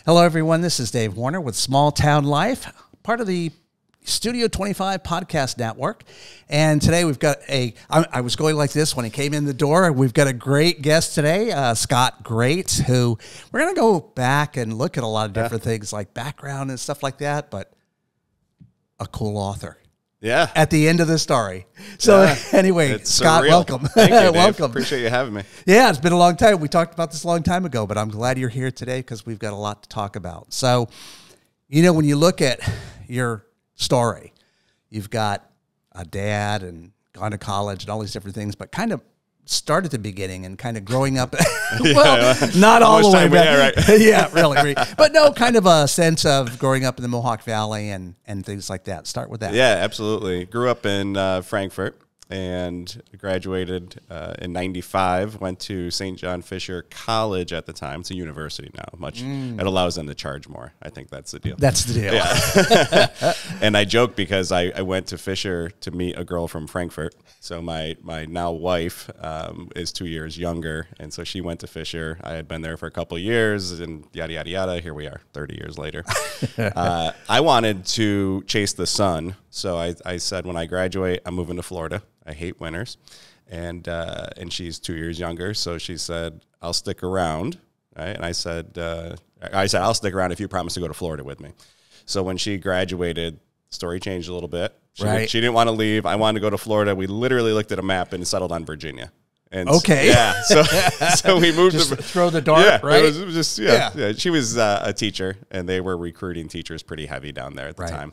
Hello, everyone. This is Dave Warner with Small Town Life, part of the Studio 25 podcast network. And today we've got I was going like this when he came in the door. We've got a great guest today, Scott Grates, who we're going to go back and look at a lot of different things like background and stuff like that, but a cool author. Yeah. At the end of the story. So anyway, it's Scott, surreal. welcome. Thank you, Dave. Welcome. Appreciate you having me. Yeah, it's been a long time. We talked about this a long time ago, but I'm glad you're here today because we've got a lot to talk about. So, you know, when you look at your story, you've got a dad and gone to college and all these different things, but kind of start at the beginning and kind of growing up. Well, not all the way back. Yeah, right. Yeah, really. But no, kind of a sense of growing up in the Mohawk Valley and things like that. Start with that. Yeah, absolutely. Grew up in Frankfurt and graduated in 95. Went to St. John Fisher College at the time. It's a university now. It allows them to charge more. I think that's the deal. That's the deal. Yeah. And I joke because I went to Fisher to meet a girl from Frankfurt. So my now wife is 2 years younger, and so she went to Fisher. I had been there for a couple of years, and yada, yada, yada. Here we are 30 years later. I wanted to chase the sun, so I said when I graduate, I'm moving to Florida. I hate winters. And she's 2 years younger, so she said, I'll stick around. Right? And I said, I'll stick around if you promise to go to Florida with me. So when she graduated, story changed a little bit. She didn't want to leave. I wanted to go to Florida. We literally looked at a map and settled on Virginia. And okay. Yeah. So we moved just to throw the dart, yeah, right? It was just, yeah. She was a teacher, and they were recruiting teachers pretty heavy down there at the time.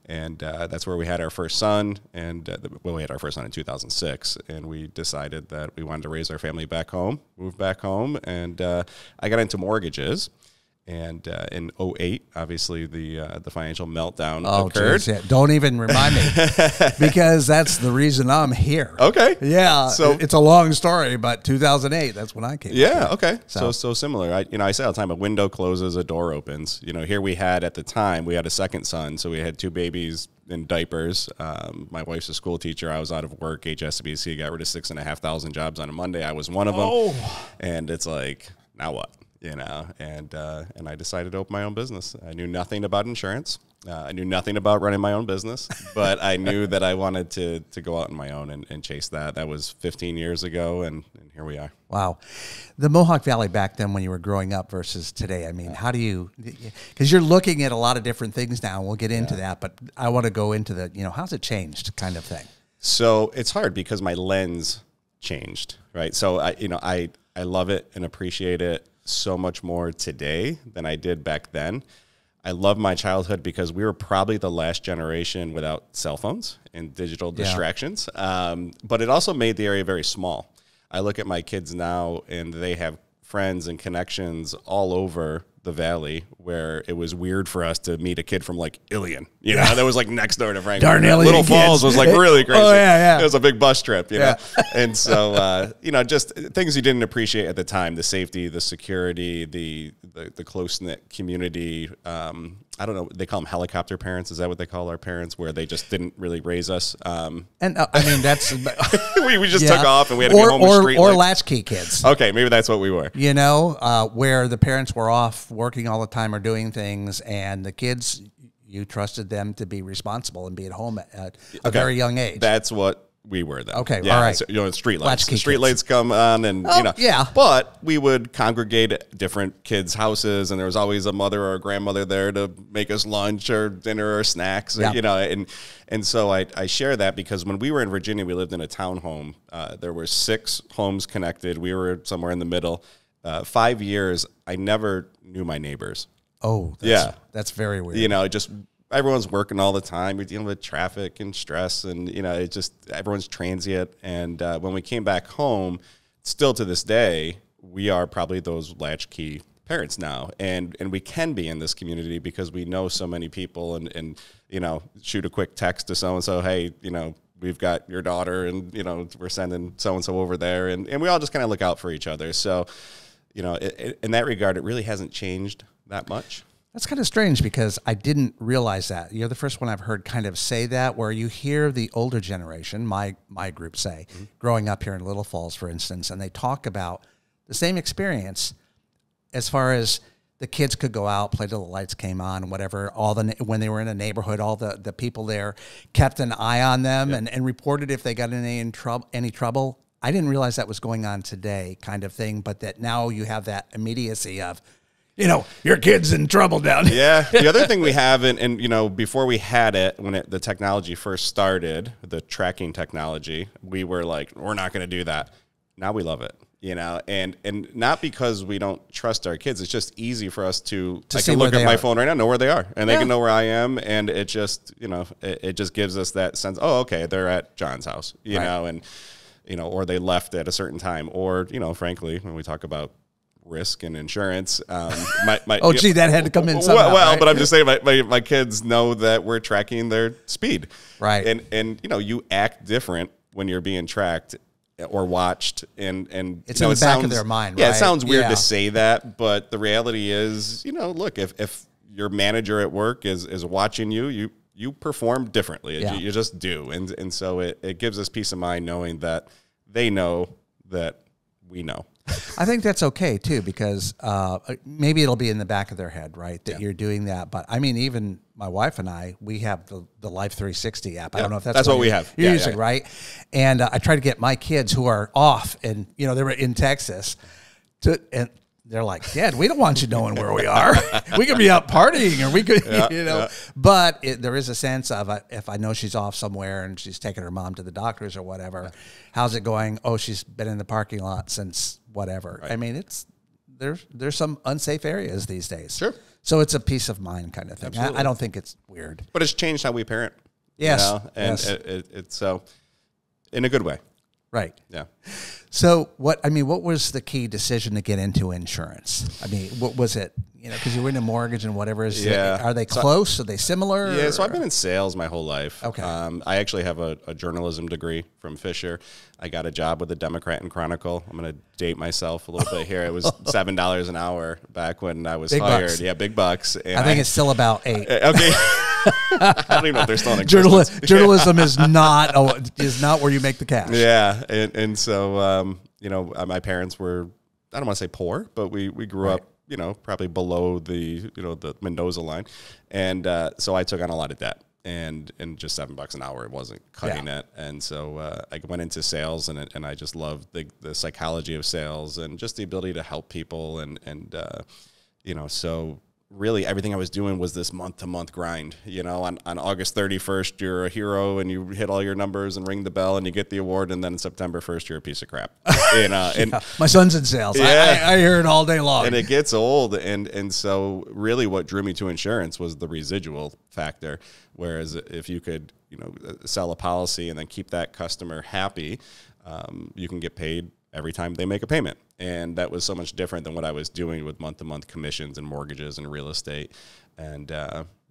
And that's where we had our first son. And we had our first son in 2006. And we decided that we wanted to raise our family back home, move back home. And I got into mortgages. And in 2008, obviously, the financial meltdown occurred. Geez, yeah. Don't even remind me, because that's the reason I'm here. Okay. Yeah. So it's a long story, but 2008, that's when I came. Yeah. Okay. So similar. I say all the time, a window closes, a door opens. You know, here we had at the time, we had a second son. So we had two babies in diapers. My wife's a school teacher. I was out of work. HSBC got rid of 6,500 jobs on a Monday. I was one of them. Oh. And it's like, now what? You know, and I decided to open my own business. I knew nothing about insurance. I knew nothing about running my own business, but I knew that I wanted to go out on my own and chase that. That was 15 years ago, and here we are. Wow. The Mohawk Valley back then when you were growing up versus today, I mean, how do you, because you're looking at a lot of different things now, and we'll get into that, but I want to go into the, how's it changed kind of thing? So it's hard because my lens changed, right? So I love it and appreciate it so much more today than I did back then. I love my childhood because we were probably the last generation without cell phones and digital distractions. But it also made the area very small. I look at my kids now and they have friends and connections all over the valley, where it was weird for us to meet a kid from like Ilion, that was like next door to Frankfurt. Darn Ilion Little Falls was like really crazy. Oh yeah. It was a big bus trip, you know? And so, just things you didn't appreciate at the time, the safety, the security, the close-knit community. I don't know, they call them helicopter parents. Is that what they call our parents, where they just didn't really raise us? I mean, that's... we just took off and we had to be home with street or lights. latchkey kids. Okay, maybe that's what we were. Where the parents were off working all the time or doing things, and the kids, you trusted them to be responsible and be at home at a very young age. That's what we were then. Okay, yeah, all right. So, street lights. Latchkey Street kids. lights come on, and yeah. But we would congregate at different kids' houses, and there was always a mother or a grandmother there to make us lunch or dinner or snacks. And so I share that because when we were in Virginia, we lived in a townhome. There were 6 homes connected. We were somewhere in the middle. 5 years, I never knew my neighbors. Oh, that's very weird. Just everyone's working all the time. You're dealing with traffic and stress, and it just everyone's transient. And when we came back home, still to this day, we are probably those latchkey parents now, and we can be in this community because we know so many people, and shoot a quick text to so and so, hey, we've got your daughter, and we're sending so and so over there, and we all just kind of look out for each other. So. In that regard, it really hasn't changed that much. That's kind of strange because I didn't realize that. You're the first one I've heard kind of say that, where you hear the older generation, my group say, growing up here in Little Falls, for instance, and they talk about the same experience as far as the kids could go out, play till the lights came on, whatever. When they were in a neighborhood, all the people there kept an eye on them and reported if they got in any trouble. I didn't realize that was going on today, kind of thing, but that now you have that immediacy of, your kid's in trouble down here. Yeah. The other thing we have, and before we had it, when the technology first started, the tracking technology, we were like, we're not going to do that. Now we love it. And not because we don't trust our kids. It's just easy for us to I can look at my phone right now, know where they are, and they can know where I am, and it just, it just gives us that sense. Oh, okay, they're at John's house, you know, and or they left at a certain time, or frankly, when we talk about risk and insurance, that had to come in somehow. Well, right? but I'm just saying, my kids know that we're tracking their speed, right? And you act different when you're being tracked or watched, and it's in the back of their mind. Yeah, right? It sounds weird to say that, but the reality is, look, if your manager at work is watching you perform differently. Yeah. You just do, and so it gives us peace of mind knowing that they know that we know. I think that's okay too, because maybe it'll be in the back of their head, right, that you're doing that. But I mean, even my wife and I, we have the Life 360 app. I don't know if that's what we have. You're using, right? And I try to get my kids who are off, and they were in Texas, and they're like, Dad, we don't want you knowing where we are. We could be out partying, or we could, But there is a sense of, if I know she's off somewhere and she's taking her mom to the doctors or whatever, how's it going? Oh, she's been in the parking lot since whatever. Right. I mean, there's some unsafe areas these days. Sure. So it's a peace of mind kind of thing. I don't think it's weird. But it's changed how we parent. Yes. And it's so in a good way. Right. Yeah. So what was the key decision to get into insurance? I mean, what was it? Because you were in a mortgage and whatever. Are they close? Are they similar? Yeah. So I've been in sales my whole life. Okay. I actually have a journalism degree from Fisher. I got a job with the Democrat and Chronicle. I'm going to date myself a little bit here. It was $7 an hour back when I was hired. Bucks. Yeah, big bucks. And I think it's still about $8. Okay. I don't even know if they're still in existence. Journalism is not where you make the cash. Yeah, and so my parents were, I don't want to say poor, but we grew up probably below the the Mendoza line, and so I took on a lot of debt, and just $7 an hour, it wasn't cutting it, and so I went into sales, and I just loved the psychology of sales and just the ability to help people, and so. Really, everything I was doing was this month-to-month grind. On August 31st, you're a hero, and you hit all your numbers and ring the bell, and you get the award, and then September 1st, you're a piece of crap. And my son's in sales. Yeah. I hear it all day long. And it gets old, and so really what drew me to insurance was the residual factor, whereas if you could sell a policy and then keep that customer happy, you can get paid every time they make a payment. And that was so much different than what I was doing with month-to-month commissions and mortgages and real estate. And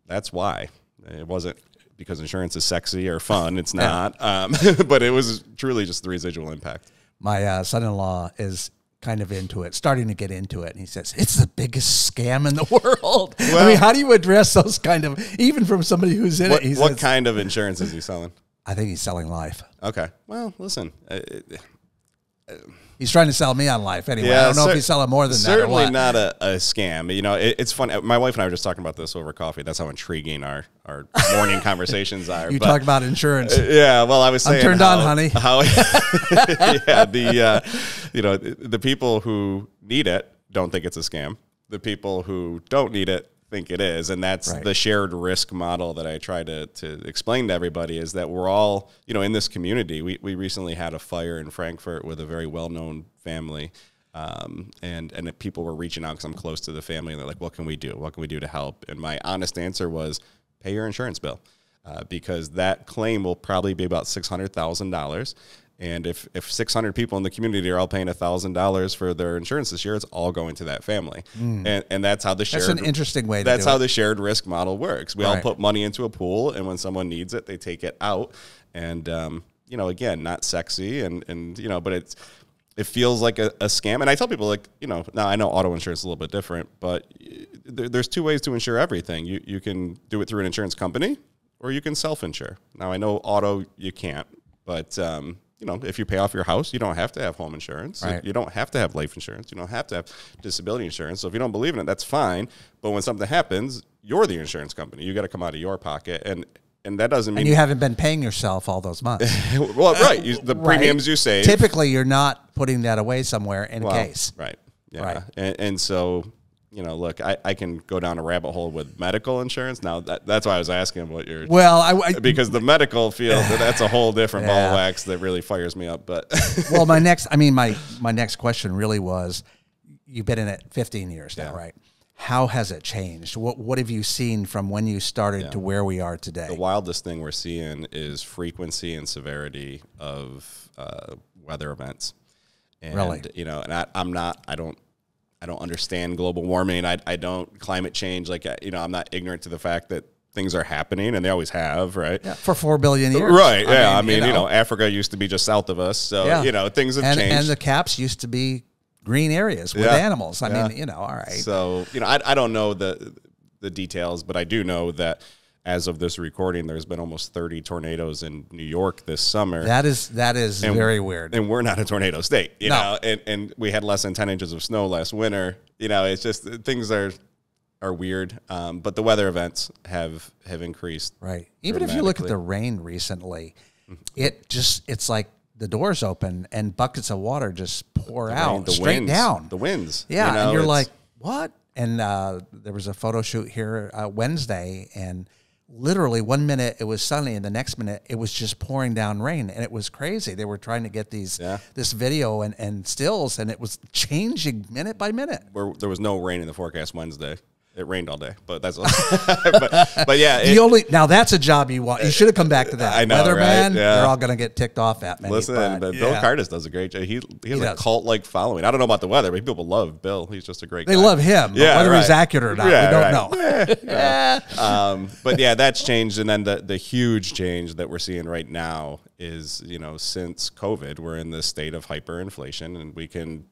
that's why. It wasn't because insurance is sexy or fun. It's not. But it was truly just the residual impact. My son-in-law is kind of into it, starting to get into it. And he says, it's the biggest scam in the world. Well, I mean, how do you address those kind of, even from somebody who's in it? What kind of insurance is he selling? I think he's selling life. Okay. Well, listen. He's trying to sell me on life anyway. I don't know if he's selling more than that. Certainly not a scam. It's fun. My wife and I were just talking about this over coffee. That's how intriguing our morning conversations are. Talk about insurance. Yeah. Well, I was saying, I'm turned on, honey. The people who need it don't think it's a scam. The people who don't need it think it is, and that's the shared risk model that I try to explain to everybody, is that we're all in this community. We recently had a fire in Frankfurt with a very well-known family, and people were reaching out because I'm close to the family, and they're like, what can we do to help? And my honest answer was, pay your insurance bill, because that claim will probably be about $600,000. And if 600 people in the community are all paying $1,000 for their insurance this year, it's all going to that family. And that's how the shared. That's an interesting way. That's how the shared risk model works. We all put money into a pool, and when someone needs it, they take it out. And again, not sexy, but it feels like a scam. And I tell people, now I know auto insurance is a little bit different, but there's two ways to insure everything. You can do it through an insurance company, or you can self-insure. Now I know auto you can't, but you know, if you pay off your house, you don't have to have home insurance. Right. You don't have to have life insurance. You don't have to have disability insurance. So if you don't believe in it, that's fine. But when something happens, you're the insurance company. You got to come out of your pocket. And that doesn't mean... And you haven't been paying yourself all those months. Well, right. The premiums you save. Typically, you're not putting that away somewhere in case. Right. Yeah. Right. And so... You know, look, I can go down a rabbit hole with medical insurance. Now, that's why I was asking about your... Well, because the medical field, that's a whole different ball of wax that really fires me up. But well, my next question really was, you've been in it 15 years now, right? How has it changed? What have you seen from when you started to where we are today? The wildest thing we're seeing is frequency and severity of weather events. And, really? You know, and I don't understand global warming. I don't climate change. Like, you know, I'm not ignorant to the fact that things are happening, and they always have, right? Yeah, for 4 billion years. Right, yeah. I mean, you know, Africa used to be just south of us. So, you know, things have changed. And the caps used to be green areas with animals. I mean, you know, all right. So, you know, I don't know the details, but I do know that as of this recording, there's been almost 30 tornadoes in New York this summer. That is very weird. And we're not a tornado state, you know, and we had less than 10 inches of snow last winter. You know, it's just things are weird. But the weather events have increased. Right. Even if you look at the rain recently, it's like the doors open and buckets of water just pour out straight down. The winds. Yeah. You know, and you're like, what? And there was a photo shoot here Wednesday, and literally 1 minute it was sunny, and the next minute it was just pouring down rain, and it was crazy. They were trying to get this video and stills, and it was changing minute by minute. There was no rain in the forecast Wednesday. It rained all day, but that's but yeah. Now that's a job you want. You should have come back to that. I know, Weatherman, right? they're all going to get ticked off at me. Listen, but Bill Cardis does a great job. He has a cult-like following. I don't know about the weather, but people love Bill. He's just a great guy. They love him. But whether he's accurate or not, we don't know. But yeah, that's changed. And then the huge change that we're seeing right now is, you know, since COVID, we're in this state of hyperinflation, and we can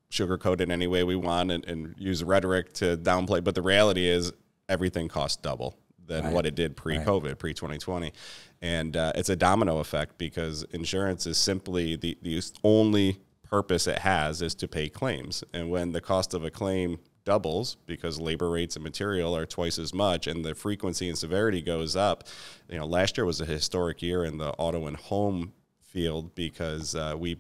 sugarcoat it any way we want and use rhetoric to downplay. But the reality is everything costs double than what it did pre-COVID, pre-2020. And it's a domino effect, because insurance is simply the only purpose it has is to pay claims. And when the cost of a claim doubles because labor rates and material are twice as much, and the frequency and severity goes up, you know, last year was a historic year in the auto and home field, because we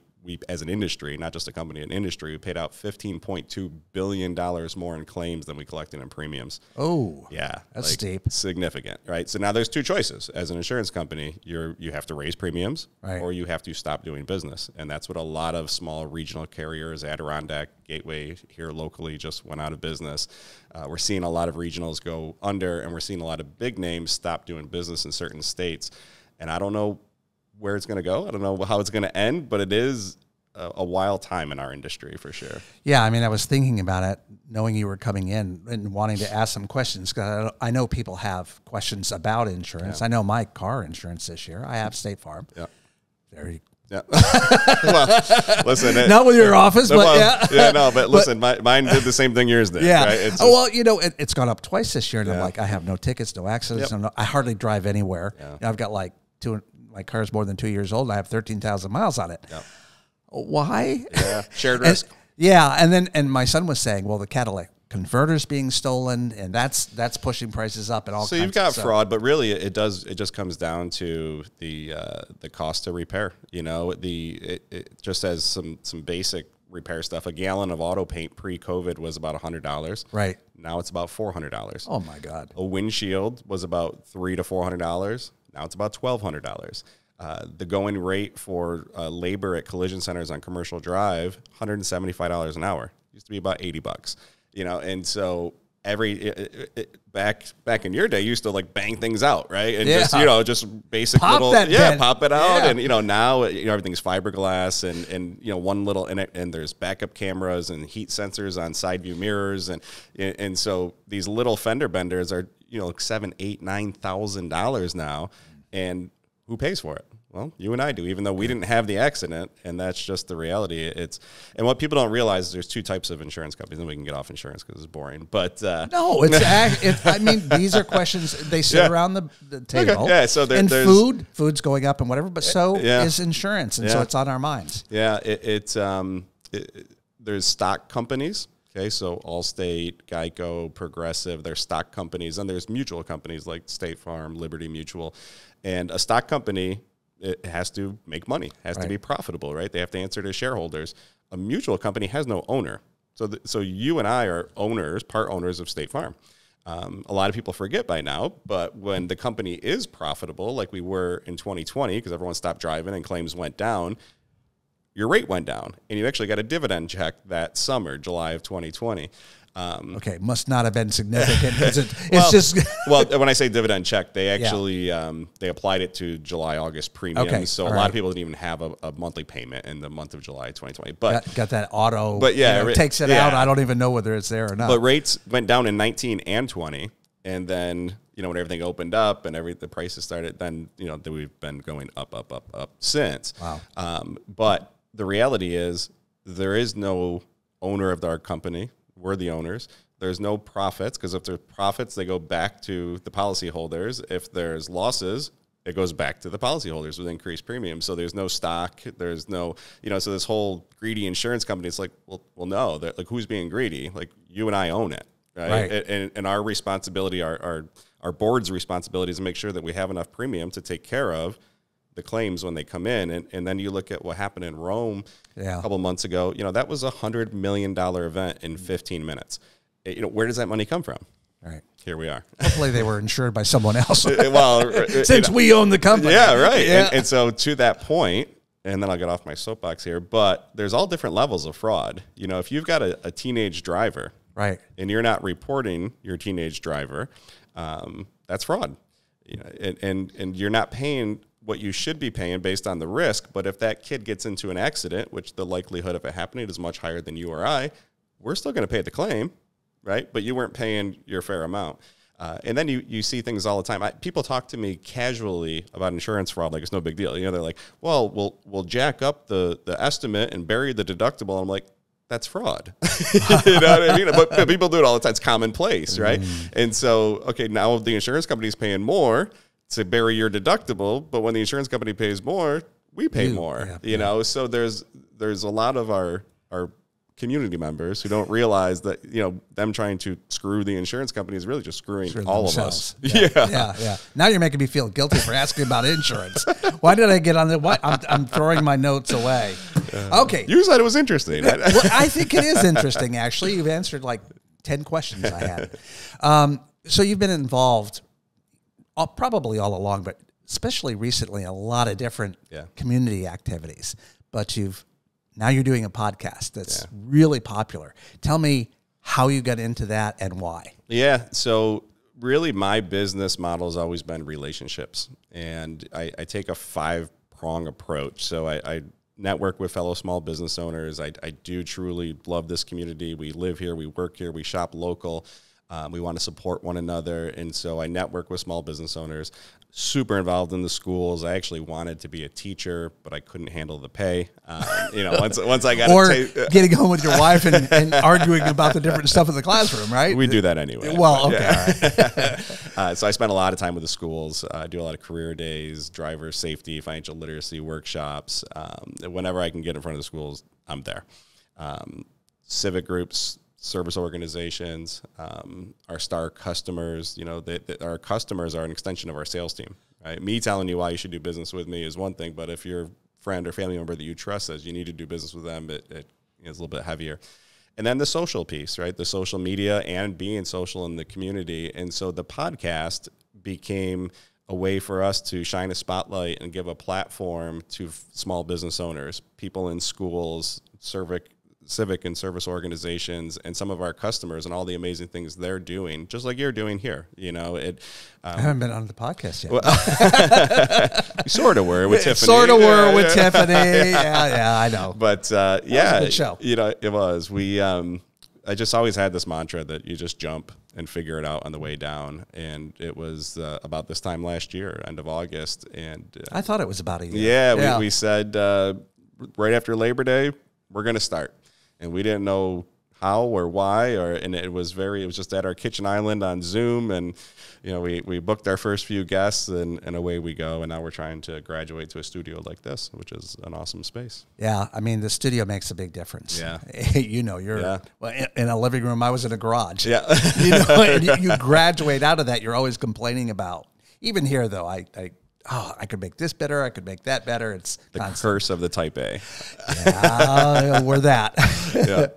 as an industry, not just a company, an industry, we paid out $15.2 billion more in claims than we collected in premiums. Oh, yeah. That's steep. Significant, right? So now there's two choices. As an insurance company, you have to raise premiums, or you have to stop doing business. And that's what a lot of small regional carriers, Adirondack, Gateway here locally, just went out of business. We're seeing a lot of regionals go under, and we're seeing a lot of big names stop doing business in certain states. And I don't know where it's going to go. I don't know how it's going to end, but it is a wild time in our industry for sure. Yeah, I mean, I was thinking about it, knowing you were coming in and wanting to ask some questions, because I know people have questions about insurance. I know my car insurance this year, I have State Farm. Yeah. Very. Yeah. Well, listen. Not with your office, but but listen, mine did the same thing yours did. Yeah. Right? It's well, you know, it's gone up twice this year, and I'm like, I have no tickets, no accidents. Yep. I hardly drive anywhere. Yeah. You know, I've got like my car's more than 2 years old, and I have 13,000 miles on it. Yep. Why? Yeah. Shared risk. And my son was saying, well, the catalytic converter's being stolen, and that's pushing prices up and all. So you've got fraud, but really it just comes down to the cost to repair. You know, it just as some basic repair stuff. A gallon of auto paint pre-COVID was about $100. Right. Now it's about $400. Oh my God. A windshield was about $300 to $400. Now it's about $1,200. The going rate for labor at collision centers on Commercial Drive, $175 an hour. Used to be about $80. You know, and so back in your day, you used to like bang things out, right? And just basic pop little pop it out. Yeah. And now everything's fiberglass and one little and there's backup cameras and heat sensors on side view mirrors, and so these little fender benders are like $7,000, $8,000, $9,000 now, and who pays for it? Well, you and I do, even though we didn't have the accident, and that's just the reality. And what people don't realize is there's two types of insurance companies, and we can get off insurance because it's boring. But no, I mean, these are questions they sit around the table. Okay. Yeah, so and food's going up and whatever, but so is insurance, and so it's on our minds. Yeah, there's stock companies. Okay, so Allstate, Geico, Progressive, they're stock companies, and there's mutual companies like State Farm, Liberty Mutual, and a stock company. It has to make money, has to be profitable, right? They have to answer to shareholders. A mutual company has no owner. So you and I are owners, part owners of State Farm. A lot of people forget by now, but when the company is profitable, like we were in 2020, because everyone stopped driving and claims went down, your rate went down, and you actually got a dividend check that summer, July of 2020. Okay, must not have been significant. Well, when I say dividend check, they actually they applied it to July, August premiums. Okay, so a lot of people didn't even have a monthly payment in the month of July 2020. But got that auto. But it takes it out. I don't even know whether it's there or not. But rates went down in 19 and 20, and then when everything opened up and the prices started, then we've been going up since. Wow. But the reality is there is no owner of our company. We're the owners. There's no profits, because if there's profits, they go back to the policyholders. If there's losses, it goes back to the policyholders with increased premiums. So there's no stock. There's no, so this whole greedy insurance company, it's like, well, no, like, who's being greedy? Like, you and I own it, right? And our responsibility, our board's responsibility is to make sure that we have enough premium to take care of the claims when they come in. And then you look at what happened in Rome a couple months ago. That was $100 million event in 15 minutes. Where does that money come from? All right. Here we are. Hopefully they were insured by someone else. Well, since we own the company. Yeah, right. Yeah. And so to that point, and then I'll get off my soapbox here, but there's all different levels of fraud. If you've got a teenage driver, right, and you're not reporting your teenage driver, that's fraud. And you're not paying what you should be paying based on the risk. But if that kid gets into an accident, which the likelihood of it happening is much higher than you or I, we're still going to pay the claim, right? But you weren't paying your fair amount. And then you see things all the time. People talk to me casually about insurance fraud like it's no big deal. They're like, well, we'll jack up the estimate and bury the deductible. I'm like, that's fraud. You know what I mean? But people do it all the time. It's commonplace, right? And so, okay, now the insurance company's paying more to bury your deductible, but when the insurance company pays more, we pay more. So there's a lot of our community members who don't realize that them trying to screw the insurance company is really just screwing all themselves. Of us. Yeah. Now you're making me feel guilty for asking about insurance. Why did I get on the? What? I'm throwing my notes away. Okay. You said it was interesting. Well, I think it is interesting. Actually, you've answered like 10 questions I had. So you've been involved. Probably all along, but especially recently, a lot of different community activities. But now you're doing a podcast that's really popular. Tell me how you got into that and why. Yeah, so really my business model has always been relationships. And I take a 5-prong approach. So I network with fellow small business owners. I do truly love this community. We live here, we work here, we shop local. We want to support one another, and so I network with small business owners. Super involved in the schools. I actually wanted to be a teacher, but I couldn't handle the pay. Once I got getting home with your wife and arguing about the different stuff in the classroom, right? We do that anyway. Well, okay. All right. So I spend a lot of time with the schools. I do a lot of career days, driver safety, financial literacy workshops. Whenever I can get in front of the schools, I'm there. Civic groups, service organizations, our star customers, our customers are an extension of our sales team, right? Me telling you why you should do business with me is one thing, but if your friend or family member that you trust says you need to do business with them, it is a little bit heavier. And then the social piece, right? The social media and being social in the community. And so the podcast became a way for us to shine a spotlight and give a platform to small business owners, people in schools, civic and service organizations, and some of our customers and all the amazing things they're doing, just like you're doing here. I haven't been on the podcast yet. Well, you sort of were with Tiffany. Sort of were with Tiffany. Yeah, I know. But it was a good show. It was. I just always had this mantra that you just jump and figure it out on the way down. And it was about this time last year, end of August. And I thought it was about a year. Yeah, we said right after Labor Day, we're going to start. And we didn't know how or why, and it was just at our kitchen island on Zoom, and we booked our first few guests, and away we go. And now we're trying to graduate to a studio like this, which is an awesome space. Yeah, I mean, the studio makes a big difference. Yeah, you're in a living room. I was in a garage. Yeah, and you graduate out of that. You're always complaining about. Even here, though, I could make this better. I could make that better. It's the curse of the Type A. Yeah, we're that. Yeah.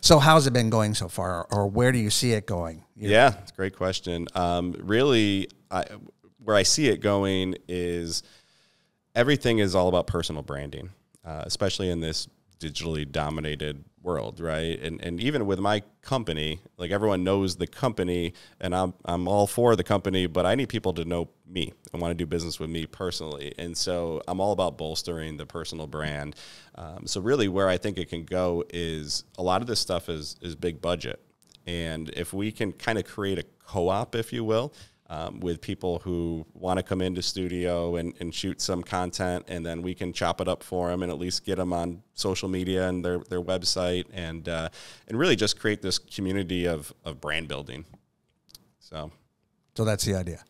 So how's it been going so far, or where do you see it going? Yeah, it's a great question. Really, where I see it going is everything is all about personal branding, especially in this digitally dominated world, right? And even with my company, like everyone knows the company, and I'm all for the company, but I need people to know me and want to do business with me personally. And so I'm all about bolstering the personal brand. So really where I think it can go is a lot of this stuff is big budget. And if we can kind of create a co-op, if you will, with people who want to come into studio and shoot some content, and then we can chop it up for them and at least get them on social media and their website, and really just create this community of brand building. So that's the idea.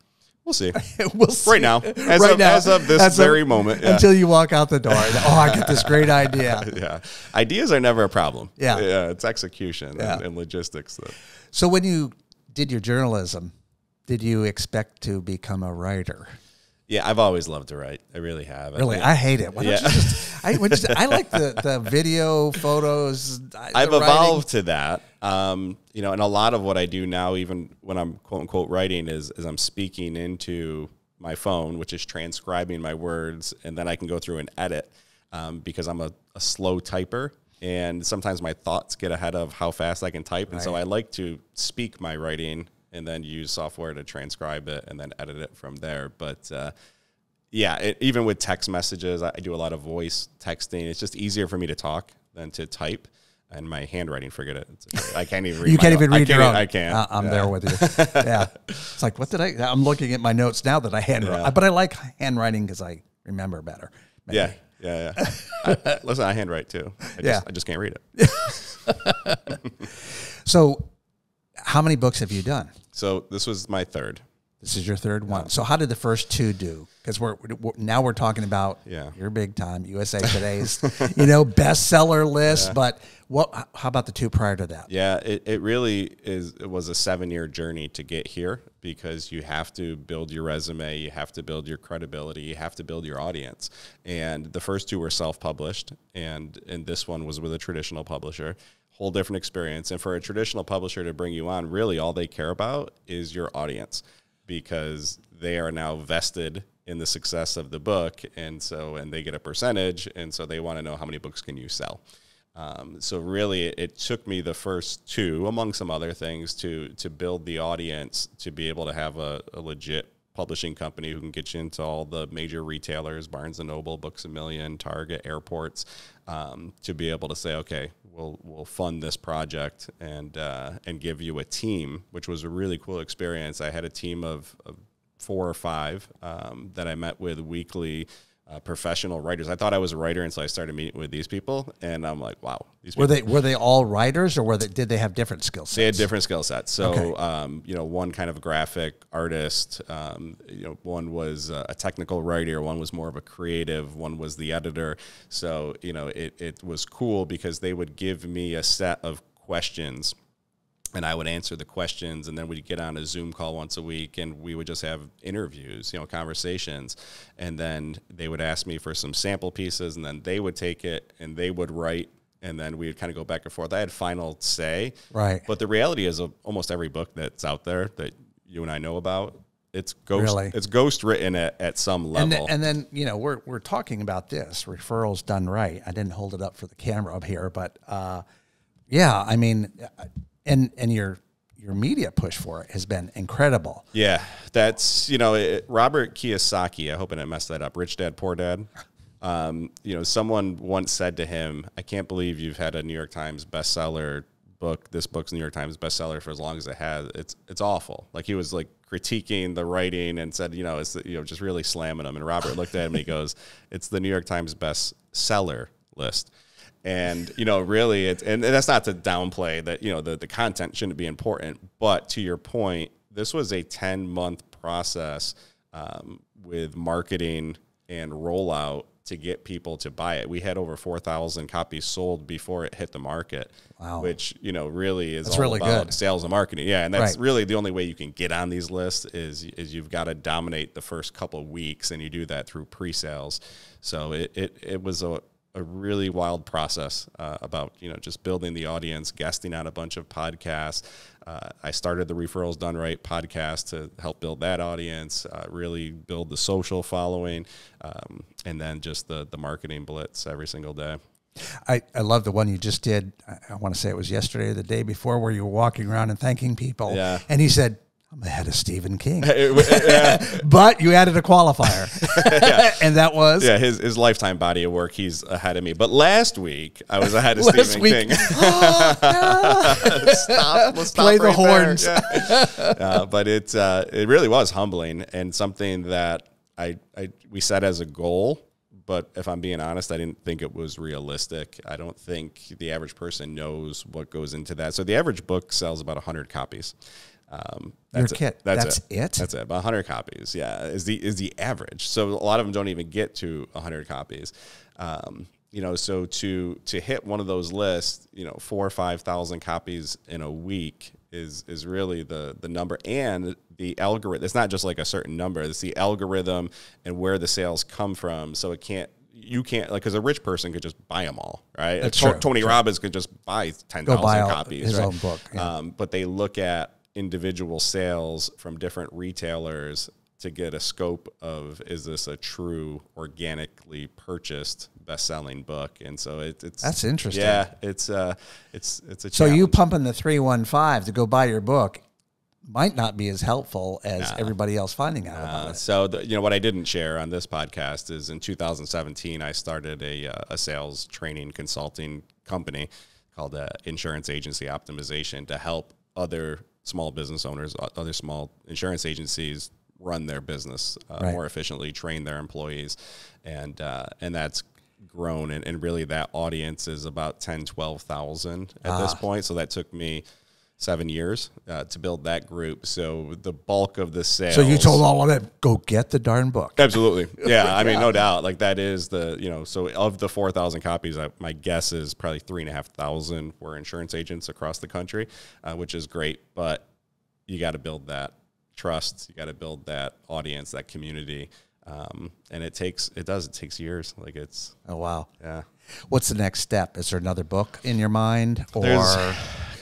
We'll see. We'll see. Right now, as of this very moment, yeah. Until you walk out the door. I get this great idea. Yeah, ideas are never a problem. Yeah, it's execution and logistics. So when you did your journalism, did you expect to become a writer? Yeah, I've always loved to write. I really have. Really? I hate it. Why don't you just, I like the video, photos. I've evolved to that. And a lot of what I do now, even when I'm quote unquote writing, is I'm speaking into my phone, which is transcribing my words, and then I can go through and edit because I'm a slow typer. And sometimes my thoughts get ahead of how fast I can type. And so I like to speak my writing and then use software to transcribe it and then edit it from there. But even with text messages, I do a lot of voice texting. It's just easier for me to talk than to type. And my handwriting, forget it. I can't even read. You can't even read your own. I can't. I'm there with you. Yeah. It's like, what did I'm looking at my notes now that I handwrite. But I like handwriting because I remember better. Maybe. Yeah. Listen, I handwrite too. I just can't read it. So how many books have you done? So this was my third. This is your third one. So how did the first two do? Because we're talking about your big time, USA Today's, bestseller list. Yeah. But how about the two prior to that? Yeah, it really is. It was a 7-year journey to get here because you have to build your resume, you have to build your credibility, you have to build your audience. And the first two were self-published, and this one was with a traditional publisher. Whole different experience. And for a traditional publisher to bring you on, really all they care about is your audience, because they are now vested in the success of the book, and they get a percentage, and so they want to know how many books can you sell. So really, it took me the first two, among some other things, to build the audience to be able to have a legit publishing company who can get you into all the major retailers, Barnes & Noble, Books A Million, Target, airports, to be able to say, okay, we'll fund this project and give you a team, which was a really cool experience. I had a team of 4 or 5 that I met with weekly, professional writers. I thought I was a writer until I started meeting with these people, and I'm like, wow. These people, were they all writers, or did they have different skill sets? They had different skill sets. So, one kind of graphic artist, one was a technical writer, one was more of a creative, one was the editor. So, it was cool because they would give me a set of questions, and I would answer the questions, and then we'd get on a Zoom call once a week, and we would just have interviews, conversations. And then they would ask me for some sample pieces, and then they would take it and they would write, and then we would kind of go back and forth. I had final say. Right. But the reality is, of almost every book that's out there that you and I know about, it's ghost written at some level. And then we're talking about this referrals done right. I didn't hold it up for the camera up here, but I mean. And your media push for it has been incredible. Yeah, that's Robert Kiyosaki. I hope I didn't mess that up. Rich Dad, Poor Dad. Someone once said to him, "I can't believe you've had a New York Times bestseller this book's New York Times bestseller for as long as it has. It's awful. Like he was like critiquing the writing and said, it's just really slamming them. And Robert looked at him and he goes, "It's the New York Times bestseller list." And, really, and that's not to downplay that, the content shouldn't be important. But to your point, this was a 10-month process with marketing and rollout to get people to buy it. We had over 4,000 copies sold before it hit the market, wow. which, really is that's all really about good. Sales and marketing. Yeah, and that's right. really the only way you can get on these lists is you've got to dominate the first couple of weeks, and you do that through pre-sales. So it was a really wild process about, just building the audience, guesting on a bunch of podcasts. I started the Referrals Done Right podcast to help build that audience, really build the social following, and then just the marketing blitz every single day. I love the one you just did. I want to say it was yesterday or the day before, where you were walking around and thanking people. Yeah. And he said, "I'm ahead of Stephen King." But you added a qualifier. And that was? Yeah, his lifetime body of work, he's ahead of me. But last week, I was ahead of Stephen King. Let's stop Play right the horns. Yeah. But it really was humbling, and something that we set as a goal. But if I'm being honest, I didn't think it was realistic. I don't think the average person knows what goes into that. So the average book sells about 100 copies. That's it. That's it. That's it. About 100 copies. Yeah, is the average. So a lot of them don't even get to 100 copies. So to hit one of those lists, 4,000 or 5,000 copies in a week is really the number. And the algorithm, it's not just like a certain number, it's the algorithm and where the sales come from. So you can't, like, because a rich person could just buy them all, right? That's true. Tony Robbins could just buy 10,000 copies, his right? own book. Yeah. But they look at individual sales from different retailers to get a scope of, is this a true organically purchased best-selling book? And so it's that's interesting. Yeah, it's a challenge. So you pumping the 315 to go buy your book might not be as helpful as everybody else finding out about it. So what I didn't share on this podcast is in 2017 I started a sales training consulting company called Insurance Agency Optimization to help other small business owners, other small insurance agencies run their business more efficiently, train their employees, and that's grown. And really that audience is about 12,000 at this point. So that took me 7 years to build that group. So the bulk of the sales. So you told all of them, go get the darn book. Absolutely. Yeah. I mean, no doubt. Like that is so of the 4,000 copies, my guess is probably 3,500 were insurance agents across the country, which is great. But you got to build that trust. You got to build that audience, that community. And it takes years. Like it's. Oh, wow. Yeah. What's the next step? Is there another book in your mind? Or There's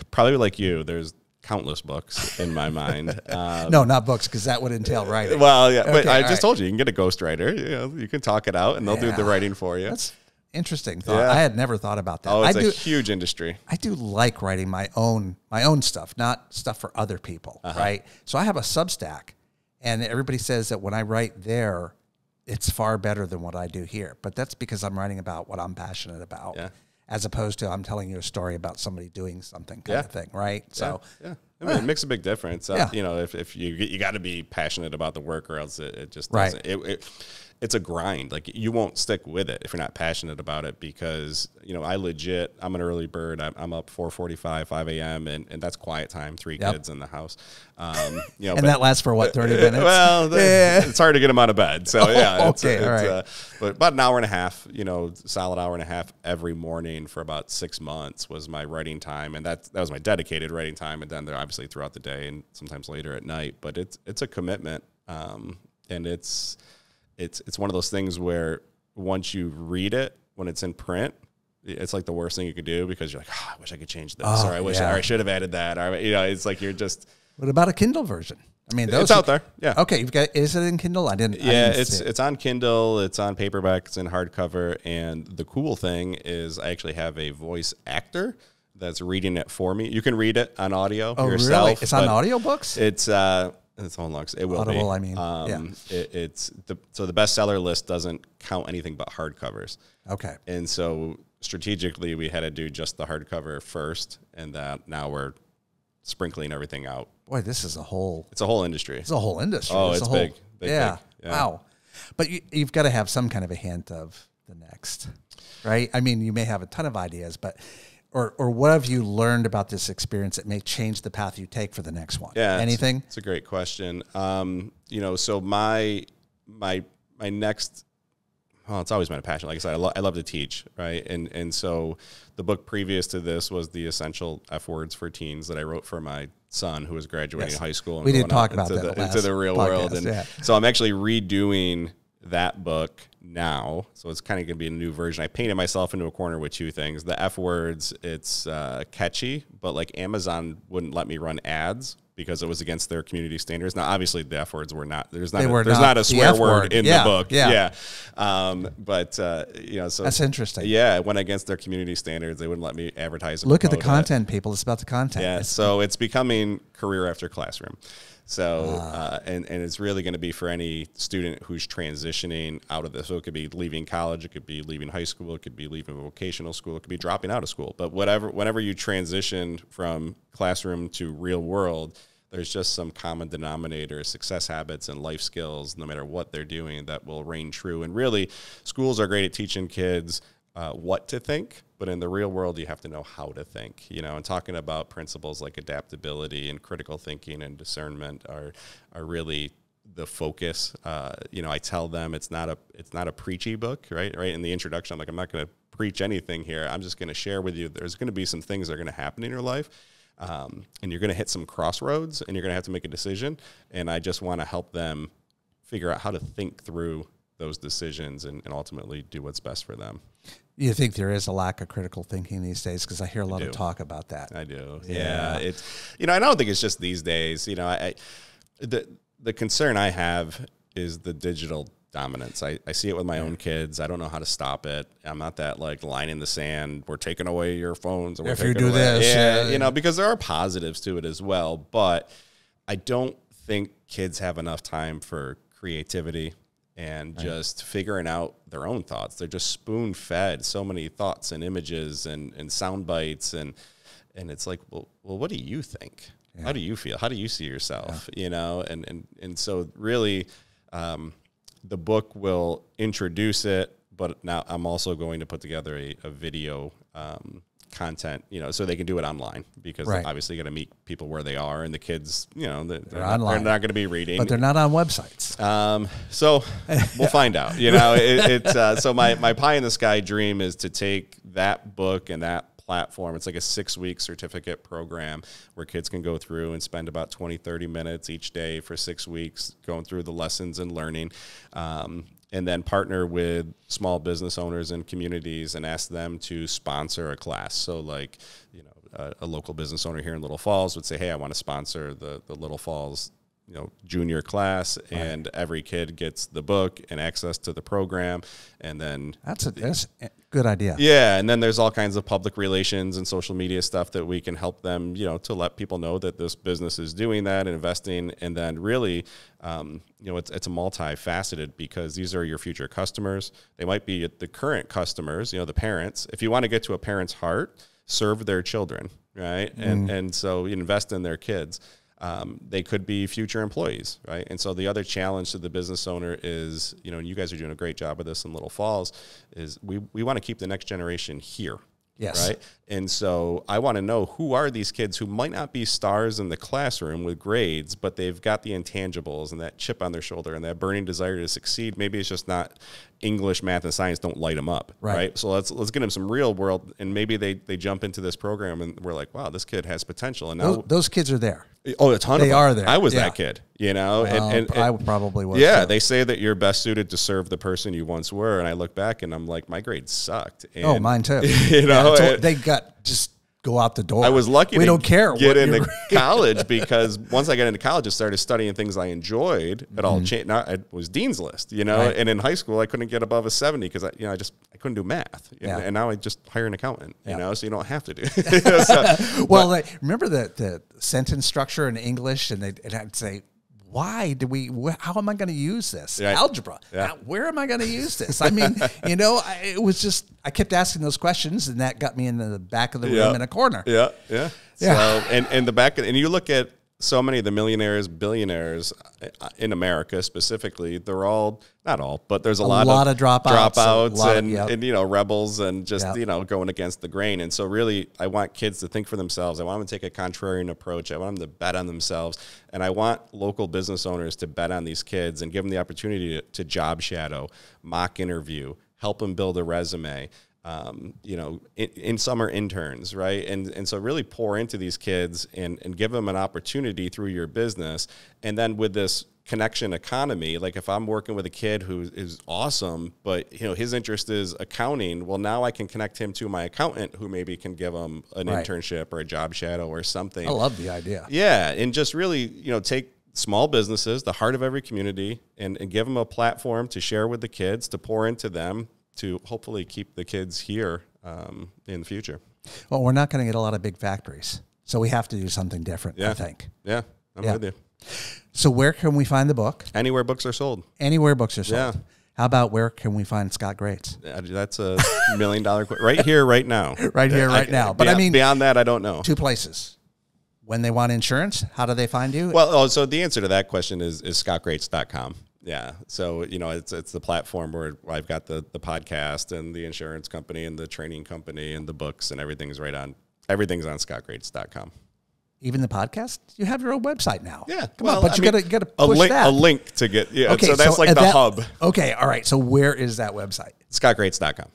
probably like you, there's countless books in my mind. No, not books, because that would entail writing. Well, yeah, Okay, but I all just right. told you can get a ghostwriter. You can talk it out, and they'll do the writing for you. That's interesting thought. Yeah. I had never thought about that. Oh, it's a huge industry. I do like writing my own stuff, not stuff for other people, right? So I have a Substack, and everybody says that when I write there, it's far better than what I do here. But that's because I'm writing about what I'm passionate about, as opposed to I'm telling you a story about somebody doing something kind of thing, right? So, yeah. I mean, it makes a big difference. Yeah. If you got to be passionate about the work, or else it just doesn't. It's a grind. Like you won't stick with it if you're not passionate about it, because I'm an early bird. I'm up 4:45, 5 a.m. and that's quiet time. 3 kids in the house. and that lasts for what, 30 minutes? Well, it's hard to get them out of bed. So all right. But about an hour and a half, solid hour and a half every morning for about 6 months was my writing time, and that was my dedicated writing time. And then they're obviously throughout the day and sometimes later at night. But it's a commitment, and it's one of those things where once you read it, when it's in print, it's like the worst thing you could do, because you're like, I wish I could change this, or I should have added that, or it's like you're just. What about a Kindle version? I mean, it's out there. Yeah. Okay, is it in Kindle? I didn't it's on Kindle, it's on paperback, it's in hardcover, and the cool thing is I actually have a voice actor that's reading it for me. You can read it on audio yourself. Really? It's on audiobooks? It's on long. It will Audible, be. I mean, so the bestseller list doesn't count anything but hardcovers. Okay. And so strategically we had to do just the hardcover first, and that now we're sprinkling everything out. Boy, this is it's a whole industry. It's a whole industry. Oh, it's big. Yeah. Big. Yeah. Wow. But you've got to have some kind of a hint of the next, right? I mean, you may have a ton of ideas, but or what have you learned about this experience that may change the path you take for the next one? Yeah. Anything? It's a great question. So my next, well, it's always been a passion. Like I said, I love to teach, right? And so the book previous to this was the Essential F Words for Teens that I wrote for my son who was graduating high school. And we did talk about that into the real world. And so I'm actually redoing that book now. So it's kind of going to be a new version. I painted myself into a corner with two things. The F words, it's catchy, but like Amazon wouldn't let me run ads because it was against their community standards. Now, obviously, the F words were not. There's not a swear word in the book. Yeah. So that's interesting. Yeah, it went against their community standards. They wouldn't let me advertise. Look at the content, people. It's about the content. Yeah. So it's becoming career after classroom. So, and it's really going to be for any student who's transitioning out of this. So it could be leaving college, it could be leaving high school, it could be leaving vocational school, it could be dropping out of school. But whenever you transition from classroom to real world, there's just some common denominator, success habits and life skills, no matter what they're doing, that will reign true. And really, schools are great at teaching kids what to think, but in the real world, you have to know how to think, and talking about principles like adaptability and critical thinking and discernment are really the focus. I tell them it's not a preachy book, right? In the introduction, I'm like, I'm not going to preach anything here. I'm just going to share with you, there's going to be some things that are going to happen in your life. And you're going to hit some crossroads and you're going to have to make a decision. And I just want to help them figure out how to think through those decisions and ultimately do what's best for them. You think there is a lack of critical thinking these days? Because I hear a lot of talk about that. I do. Yeah. It's, I don't think it's just these days. The concern I have is the digital dominance. I see it with my own kids. I don't know how to stop it. I'm not that like line in the sand. We're taking away your phones. And if you do this, because there are positives to it as well. But I don't think kids have enough time for creativity and just figuring out their own thoughts. They're just spoon-fed so many thoughts and images and sound bites, and it's like, well, what do you think? Yeah. How do you feel? How do you see yourself? Yeah. And so really, the book will introduce it, but now I'm also going to put together a video content, so they can do it online, because they're obviously going to meet people where they are, and the kids, they're not going to be reading, but they're not on websites. So we'll find out. So my pie in the sky dream is to take that book and that platform. It's like a 6-week certificate program where kids can go through and spend about 20-30 minutes each day for 6 weeks going through the lessons and learning. And then partner with small business owners and communities and ask them to sponsor a class. So like, a local business owner here in Little Falls would say, hey, I want to sponsor the Little Falls, junior class, and every kid gets the book and access to the program. And then that's a good idea. Yeah. And then there's all kinds of public relations and social media stuff that we can help them, to let people know that this business is doing that and investing. And then really, it's a multifaceted, because these are your future customers. They might be the current customers, the parents. If you want to get to a parent's heart, serve their children, right? And so you invest in their kids. They could be future employees, right? And so the other challenge to the business owner is, and you guys are doing a great job of this in Little Falls, is we want to keep the next generation here. Yes. Right. And so I want to know, who are these kids who might not be stars in the classroom with grades, but they've got the intangibles and that chip on their shoulder and that burning desire to succeed. Maybe it's just not English, math, and science don't light them up. Right. So let's get them some real world, and maybe they jump into this program and we're like, wow, this kid has potential. And now those kids are there. Oh, a ton of them. They are there. I was that kid, and I probably was. Yeah, too. They say that you're best suited to serve the person you once were, and I look back and I'm like, my grades sucked. And, mine too. They got just go out the door. I was lucky. We don't care. Get into college, because once I got into college, I started studying things I enjoyed. It all changed. I was Dean's List, right. And in high school, I couldn't get above a 70 because I couldn't do math. And now I just hire an accountant. So you don't have to do. Well, remember the sentence structure in English, and it had to say why do we, how am I going to use this? Right. Algebra. Yeah. Where am I going to use this? I mean, you know, it was just, I kept asking those questions, and that got me in the back of the room in a corner. Yeah. So, and the back, and you look at so many of the millionaires, billionaires in America specifically, they're all, not all, but there's a lot of dropouts and, you know, rebels and just, you know, going against the grain. And so really, I want kids to think for themselves. I want them to take a contrarian approach. I want them to bet on themselves. And I want local business owners to bet on these kids and give them the opportunity to job shadow, mock interview, help them build a resume. You know, in summer interns, right? And so really pour into these kids and give them an opportunity through your business. And then with this connection economy, like if I'm working with a kid who is awesome, but you know, his interest is accounting, well, now I can connect him to my accountant who maybe can give him an internship or a job shadow or something. I love the idea. Yeah. And just really, you know, take small businesses, the heart of every community, and give them a platform to share with the kids, to pour into them, to hopefully keep the kids here in the future. Well, we're not going to get a lot of big factories, so we have to do something different, I think. Yeah, I'm with you. So where can we find the book? Anywhere books are sold. Anywhere books are sold. Yeah. How about where can we find Scott Grates? That's a $1 million question. Right here, right now. Right here, right now. But I mean, beyond that, I don't know. 2 places. When they want insurance, how do they find you? Well, so the answer to that question is scottgrates.com. Yeah. So, you know, it's the platform where I've got the podcast and the insurance company and the training company and the books and everything's on scottgrates.com. Even the podcast? You have your own website now. Yeah. Come on, but you got to push that. A link to get, okay, so that's like the hub. Okay. All right. So where is that website? Scottgrates.com.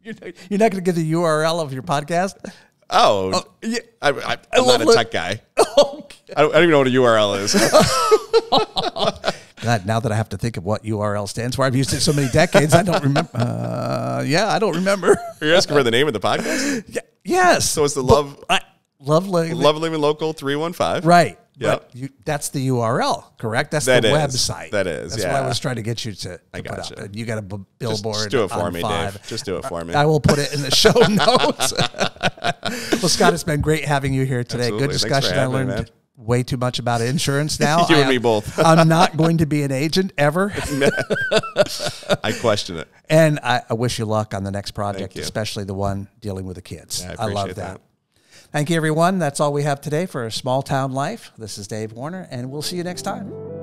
You're not going to give the URL of your podcast? Oh, yeah. I'm not a tech guy. Okay. I don't even know what a URL is. God, now that I have to think of what URL stands for, I've used it so many decades, I don't remember. I don't remember. You're asking for the name of the podcast? Yeah, yes. So it's the Love Living Local 315. Right. Yep. But that's the URL, correct? That's that the is. Website. That is. That's what I was trying to get you to put up. And you got a billboard. Just do it for me, 5. Dave. Just do it for me. I will put it in the show notes. Well, Scott, it's been great having you here today. Absolutely. Good discussion. I learned way too much about insurance now. You and me both. I'm not going to be an agent ever. I question it. And I wish you luck on the next project, especially the one dealing with the kids. Yeah, I love that. Thank you, everyone. That's all we have today for Small Town Life. This is Dave Warner, and we'll see you next time.